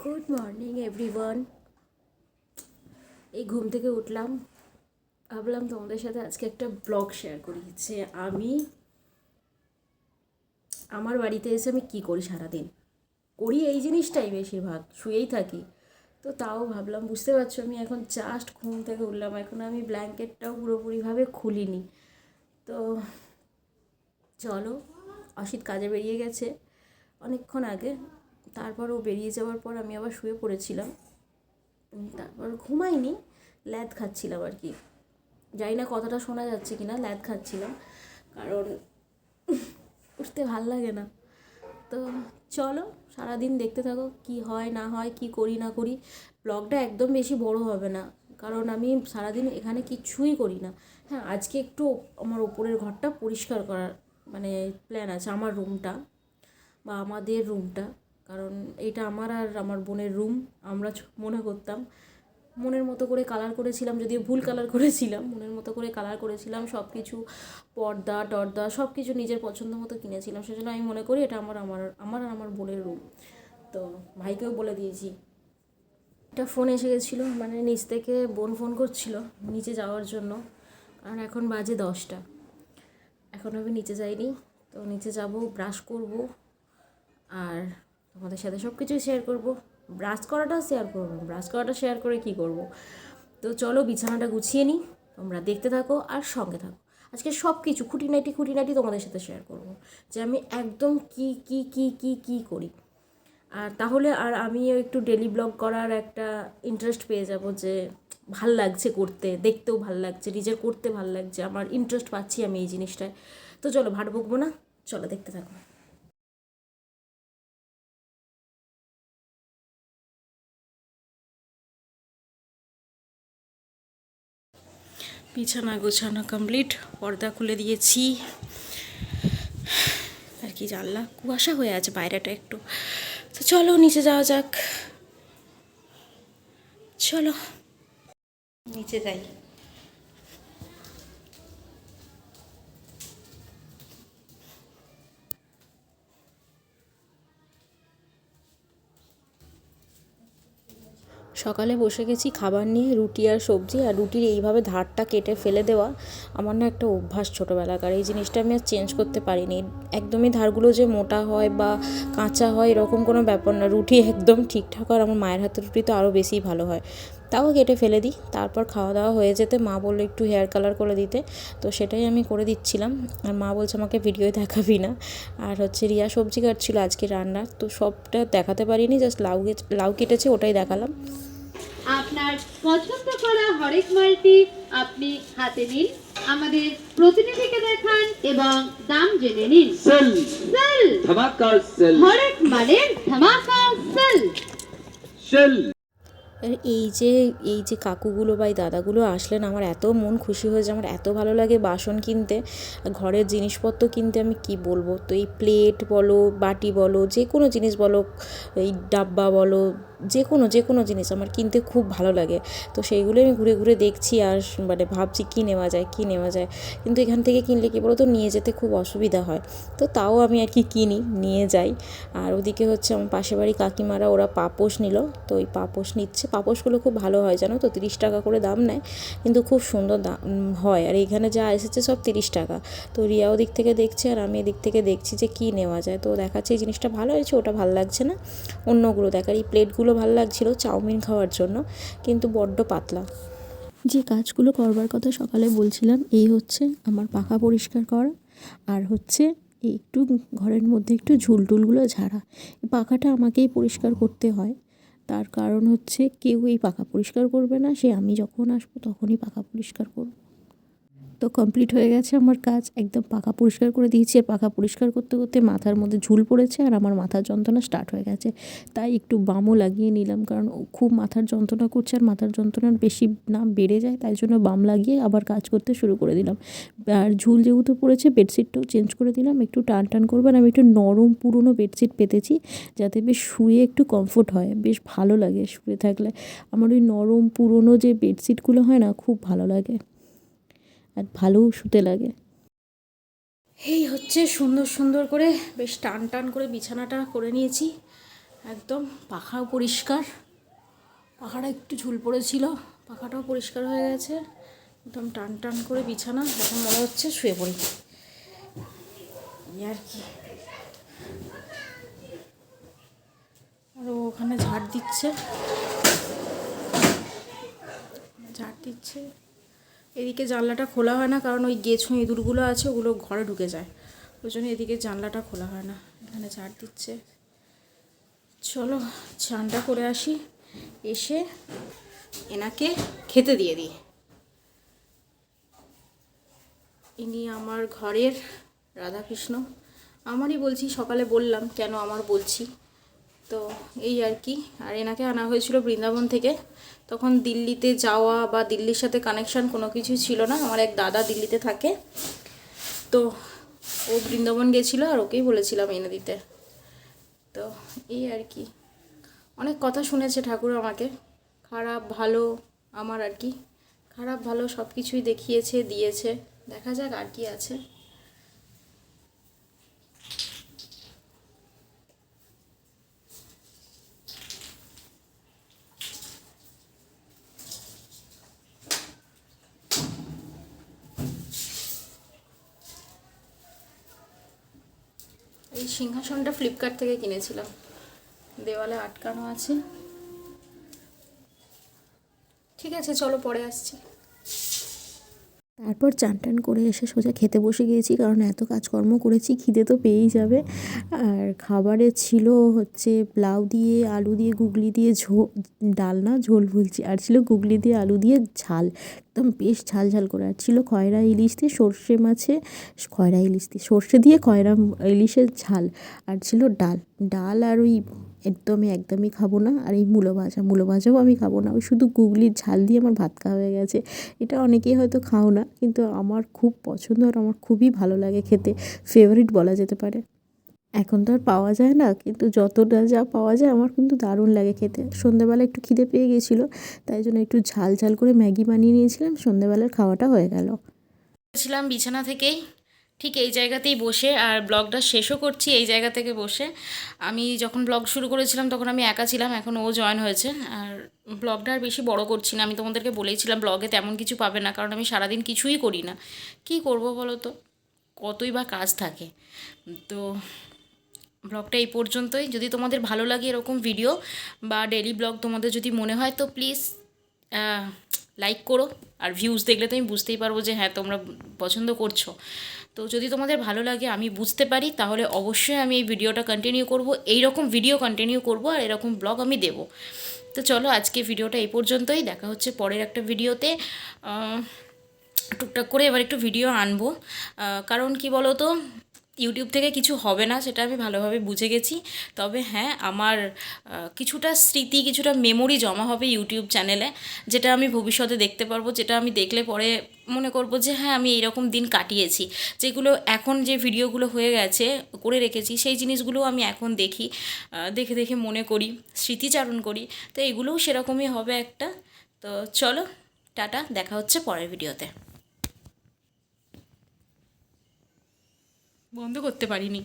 Good morning everyone. এই ঘুম থেকে উঠলাম, ভাবলাম তোমাদের সাথে আজকে একটা ব্লগ শেয়ার করি যে আমি আমার বাড়িতে এসে আমি কী করি সারাদিন। করি এই জিনিসটাই বেশিরভাগ, শুয়েই থাকি। তো তাও ভাবলাম, বুঝতে পারছো আমি এখন জাস্ট ঘুম থেকে উঠলাম, এখন আমি ব্ল্যাঙ্কেটটাও পুরোপুরিভাবে খুলিনি। তো চলো, অসিত কাজে বেরিয়ে গেছে অনেকক্ষণ আগে, তারপর ও বেরিয়ে যাওয়ার পর আমি আবার শুয়ে পড়েছিলাম। তারপর ঘুমাইনি, ল্যাদ খাচ্ছিলাম আর কি। জানি না কতটা শোনা যাচ্ছে কিনা, ল্যাদ খাচ্ছিলাম কারণ উঠতে ভাল লাগে না। তো চলো সারাদিন দেখতে থাকো কি হয় না হয়, কি করি না করি। ব্লগটা একদম বেশি বড় হবে না কারণ আমি সারাদিন এখানে কিচ্ছুই করি না। হ্যাঁ, আজকে একটু আমার ওপরের ঘরটা পরিষ্কার করার মানে প্ল্যান আছে, আমার রুমটা বা আমাদের রুমটা। কারণ এটা আমার আর আমার বোনের রুম। আমরা মনে করতাম মনের মতো করে কালার করেছিলাম, যদিও ভুল কালার করেছিলাম, মনের মতো করে কালার করেছিলাম সব কিছু, পর্দা টর্দা সব কিছু নিজের পছন্দ মতো কিনেছিলাম। সেজন্য আমি মনে করি এটা আমার আমার আমার আর আমার বোনের রুম। তো ভাইকেও বলে দিয়েছি। একটা ফোন এসে গেছিলো, মানে নিচ থেকে বোন ফোন করছিল নিচে যাওয়ার জন্য, কারণ এখন বাজে 10টা। এখন আমি নিচে যাইনি, তো নিচে যাব, ব্রাশ করব আর তোমাদের সাথে সব কিছুই শেয়ার করব। ব্রাশ করাটা শেয়ার করব, ব্রাশ করাটা শেয়ার করে কি করব। তো চলো বিছানাটা গুছিয়ে নিই, তোমরা দেখতে থাকো আর সঙ্গে থাকো। আজকে সব কিছু খুঁটিনাটি তোমাদের সাথে শেয়ার করব, যে আমি একদম কি কি কি কি কি করি। আর তাহলে আর আমিও একটু ডেলি ব্লগ করার একটা ইন্টারেস্ট পেয়ে যাব, যে ভাল লাগছে করতে, দেখতেও ভাল লাগছে, নিজের করতে ভাল লাগছে, আমার ইন্টারেস্ট পাচ্ছি আমি এই জিনিসটায়। তো চলো ভাট বকবো না, চলো দেখতে থাকো। বিছানা গোছানো কমপ্লিট, পর্দা খুলে দিয়েছি। আর কি জানলা কুয়াশা হয়ে আছে বাইরেটা একটু। তো চলো নিচে যাওয়া যাক, চলো নিচে যাই। সকালে বসে গেছি খাবার নিয়ে, রুটি আর সবজি। আর রুটির এইভাবে ধারটা কেটে ফেলে দেওয়া আমার না একটা অভ্যাস ছোটোবেলাকার, এই জিনিসটা আমি আর চেঞ্জ করতে পারিনি। একদমই ধারগুলো যে মোটা হয় বা কাঁচা হয় এরকম কোনো ব্যাপার না, রুটি একদম ঠিকঠাক। আর আমার মায়ের হাতের রুটি তো আরও বেশিই ভালো হয়, তাও কেটে ফেলে দিই। তারপর খাওয়া দাওয়া হয়ে যেতে মা বললো একটু হেয়ার কালার করে দিতে, তো সেটাই আমি করে দিচ্ছিলাম। আর মা বলছে আমাকে ভিডিওয় দেখাবি না। আর রিয়া সবজি কাটছিল আজকে রান্নার, তো সবটা দেখাতে পারিনি, জাস্ট লাউ কেটেছে ওটাই দেখালাম। আপনার পছন্দ করা হরেক মালটি আপনি হাতে নিন, আমাদের প্রতিনিধিকে দেখান এবং দাম জেনে নিন। সেল সেল ধামাকা সেল, হরেক মালের ধামাকা সেল সেল। আর এই যে কাকুগুলো বা এই দাদাগুলো আসলেন, আমার এত মন খুশি হয়েছে, আমার এত ভালো লাগে বাসন কিনতে, ঘরের জিনিসপত্র কিনতে। আমি কি বলবো, তো এই প্লেট বলো, বাটি বলো, যে কোনো জিনিস বলো, এই ডাব্বা বলো, যে কোনো জিনিস আমার কিনতে খুব ভালো লাগে। তো সেইগুলো আমি ঘুরে ঘুরে দেখছি আর মানে ভাবছি কী নেওয়া যায়। কিন্তু এখান থেকে কিনলে কী বলো তো, নিয়ে যেতে খুব অসুবিধা হয়। তো তাও আমি আর কি কিনি, নিয়ে যাই। আর ওদিকে আমার পাশের বাড়ি কাকিমারা, ওরা পাপোশ নিল, তো ওই পাপোশ নিচ্ছে। পাপোশগুলো খুব ভালো হয় জানো তো, 30 টাকা করে দাম নেয়, কিন্তু খুব সুন্দর দাম হয়। আর এখানে যা এসেছে সব 30 টাকা। তো রিয়া ওদিক থেকে দেখছে আর আমি এদিক থেকে দেখছি যে কী নেওয়া যায়। তো দেখাচ্ছে এই জিনিসটা ভালো হয়েছে, ওটা ভালো লাগছে না, অন্যগুলো দেখার। এই প্লেটগুলো ভালো লাগছিলো চাউমিন খাওয়ার জন্য, কিন্তু বড্ড পাতলা। যে কাজগুলো করবার কথা সকালে বলছিলাম, এই হচ্ছে আমার পাখা পরিষ্কার করা, আর এই একটু ঘরের মধ্যে একটু ঝুলটুলগুলো ঝাড়া। এই পাখাটা আমাকেই পরিষ্কার করতে হয়, তার কারণ কেউ এই পাখা পরিষ্কার করবে না, সে আমি যখন আসবো তখনই পাখা পরিষ্কার করবো। তো কমপ্লিট হয়ে গেছে আমার কাজ, একদম পাখা পরিষ্কার করে দিয়েছি। আর পাখা পরিষ্কার করতে করতে মাথার মধ্যে ঝুল পড়েছে আর আমার মাথার যন্ত্রণা স্টার্ট হয়ে গেছে, তাই একটু বামও লাগিয়ে নিলাম, কারণ খুব মাথার যন্ত্রণা করছে। আর মাথার যন্ত্রণা বেশি না বেড়ে যায়, তাই জন্য বাম লাগিয়ে আবার কাজ করতে শুরু করে দিলাম। আর ঝুল যেহেতু পড়েছে, বেডশিটটাও চেঞ্জ করে দিলাম, একটু টান করবেন। আমি একটু নরম পুরনো বেডশিট পেতেছি, যাতে বেশ শুয়ে একটু কমফোর্ট হয়, বেশ ভালো লাগে শুয়ে থাকলে। আমার ওই নরম পুরনো যে বেডশিটগুলো হয় না, খুব ভালো লাগে আর ভালোও শুতে লাগে। এই সুন্দর সুন্দর করে বেশ টান করে বিছানাটা করে নিয়েছি। একদম পাখাও পরিষ্কার, পাখাটা একটু ঝুল পড়েছিল, পাখাটাও পরিষ্কার হয়ে গেছে। একদম টান টান করে বিছানা, এখন মনে হচ্ছে শুয়ে পড়ি এই আর কি। আর ওখানে ঝাড় দিচ্ছে, এদিকে জানলাটা খোলা হয় না, কারণ ওই গেছো ইঁদুরগুলো আছে, ওগুলো ঘরে ঢুকে যায়, ওই জন্য এদিকে জানলাটা খোলা হয় না। এখানে ঝাড় দিচ্ছে। চলো স্নানটা করে আসি, এসে এনাকে খেতে দিয়ে দিই। ইনি আমার ঘরের রাধাকৃষ্ণ, আমারই বলছি, সকালে বললাম কেন আমার বলছি, তো এই আর কি। আর এনাকে আনা হয়েছিল বৃন্দাবন থেকে, তখন দিল্লিতে যাওয়া বা দিল্লির সাথে কানেকশান কোনো কিছুই ছিল না। আমার এক দাদা দিল্লিতে থাকে, তো ও বৃন্দাবন গেছিলো আর ওকেই বলেছিলাম এনে দিতে। তো এই আর কি, অনেক কথা শুনেছে ঠাকুর আমাকে, খারাপ ভালো আমার আর কি, খারাপ ভালো সব কিছুই দেখিয়েছে, দিয়েছে, দেখা যাক আর কি আছে। এই সিংহাসনটা ফ্লিপকার্ট থেকে কিনেছিলাম, দেওয়ালে আটকানো আছে। ঠিক আছে, চলো পরে আসছি। তারপর চান টান করে এসে সোজা খেতে বসে গিয়েছি, কারণ এত কাজকর্ম করেছি, খিদে তো পেয়েই যাবে। আর খাবারে ছিল হচ্ছে লাউ দিয়ে আলু দিয়ে গুগলি দিয়ে ডাল না ঝোল বলছি, আর ছিল গুগলি দিয়ে আলু দিয়ে ঝাল, একদম বেশ ঝাল ঝাল করে। আর ছিল খয়রা ইলিশ দিয়ে সর্ষে দিয়ে খয়রা ইলিশের ঝাল। আর ছিল ডাল আর ওই একদমই খাবো না। আর এই মূলো ভাজাও আমি খাবো না, ওই শুধু গুগলির ঝাল দিয়ে আমার ভাত খাওয়া হয়ে গেছে। এটা অনেকেই হয়তো খাও না, কিন্তু আমার খুব পছন্দ আর আমার খুবই ভালো লাগে খেতে, ফেভারিট বলা যেতে পারে। এখন তো আর পাওয়া যায় না, কিন্তু যতটা যা পাওয়া যায় আমার কিন্তু দারুণ লাগে খেতে। সন্ধ্যেবেলা একটু খিদে পেয়ে গেছিলো, তাই জন্য একটু ঝাল ঝাল করে ম্যাগি বানিয়ে নিয়েছিলাম, সন্ধ্যেবেলার খাওয়াটা হয়ে গেল। ছিলাম বিছানা থেকেই, ঠিক এই জায়গাতেই বসে, আর ব্লগটা শেষও করছি এই জায়গা থেকে বসে। আমি যখন ব্লগ শুরু করেছিলাম তখন আমি একা ছিলাম, এখন ও জয়েন হয়েছে। আর ব্লগটা আর বেশি বড় করছি না, আমি তোমাদেরকে বলেইছিলাম ব্লগে তেমন কিছু পাবে না, কারণ আমি সারাদিন কিছুই করি না। কি করব বলো তো, কতই বা কাজ থাকে। তো ব্লগটা এই পর্যন্তই। যদি তোমাদের ভালো লাগে এরকম ভিডিও বা ডেলি ব্লগ তোমাদের যদি মনে হয়, তো প্লিজ লাইক করো। আর ভিউজ দেখলে তো আমি বুঝতেই পারবো যে হ্যাঁ তোমরা পছন্দ করছো। তো যদি তোমাদের ভালো লাগে, আমি বুঝতে পারি, তাহলে অবশ্যই আমি এই ভিডিওটা কন্টিনিউ করব, এইরকম ভিডিও কন্টিনিউ করব, আর এরকম ব্লগ আমি দেবো। তো চলো আজকে ভিডিওটা এই পর্যন্তই, দেখা হচ্ছে পরের একটা ভিডিওতে। টুকটাক করে এবার একটু ভিডিও আনবো, কারণ কি বলো তো, ইউটিউব থেকে কিছু হবে না, সেটা আমি ভালোভাবে বুঝে গেছি। তবে হ্যাঁ, আমার কিছুটা স্মৃতি, কিছুটা মেমোরি জমা হবে ইউটিউব চ্যানেলে, যেটা আমি ভবিষ্যতে দেখতে পারবো, যেটা আমি দেখলে পরে মনে করবো যে হ্যাঁ আমি এইরকম দিন কাটিয়েছি। যেগুলো এখন যে ভিডিওগুলো হয়ে গেছে করে রেখেছি, সেই জিনিসগুলো আমি এখন দেখি, দেখে দেখে মনে করি, স্মৃতিচারণ করি। তো এগুলোও সেরকমই হবে একটা। তো চলো টাটা, দেখা হচ্ছে পরের ভিডিওতে। বন্ধ করতে পারিনি।